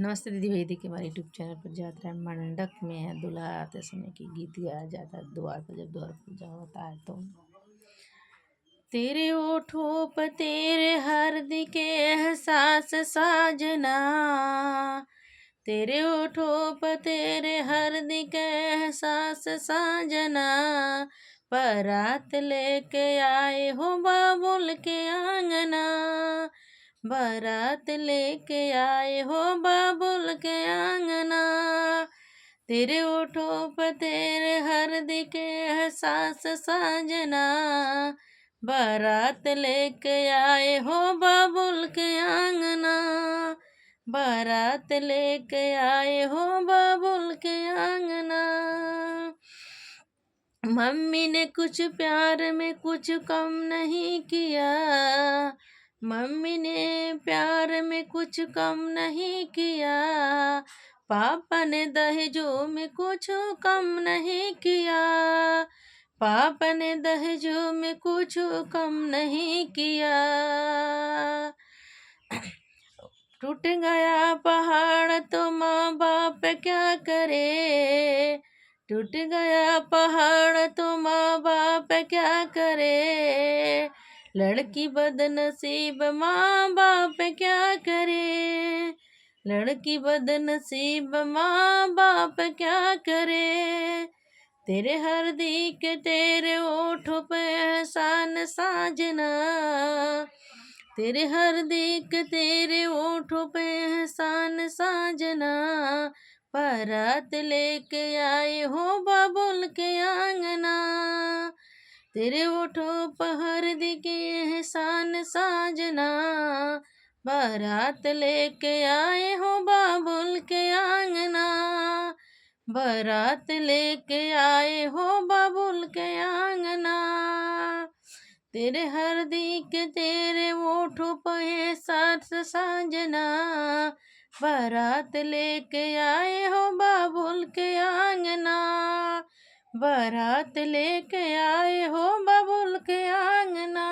नमस्ते दीदी भाई, देखिए हमारे यूट्यूब चैनल पर यात्रा मंडक में दूल्हा आते समय की गीत गाया जाता है द्वार पर, जब द्वार पूजा होता है तो तेरे ओठों पर तेरे हृदय के एहसास साजना, तेरे ओठों पर तेरे हृदय के एहसास साजना, बारात लेके आए हो बाबुल के आंगना, बारात लेके आए हो बाबुल के आंगना, तेरे ओठों पर तेरे हृदय के एहसास साजना, बारात लेके आए हो बाबुल के आंगना, बारात लेके आए हो बाबुल के आंगना। मम्मी ने कुछ प्यार में कुछ कम नहीं किया, मम्मी ने प्यार में कुछ कम नहीं किया, पापा ने दहेजों में कुछ कम नहीं किया, पापा ने दहेजों में कुछ कम नहीं किया। टूट गया पहाड़ तो माँ बाप क्या करे, टूट गया पहाड़ तो माँ बाप क्या करे, लड़की बदनसीब माँ बाप क्या करे, लड़की बदनसीब माँ बाप क्या करे, तेरे हृदय के तेरे ओठों पे एहसान साजना, तेरे हृदय के तेरे ओठों पे एहसान साजना, बारात लेके आए हो बाबुल के आंगना, तेरे ओठों पर हृदय के एहसान साजना, बारात लेके आए हो बाबुल के आंगना, बारात लेके आए हो बाबुल के आंगना, तेरे हृदय के तेरे ओठों पर एहसास साजना, बारात लेके आए हो बाबुल के आंगना, बारात लेके आए हो बाबुल के आंगना।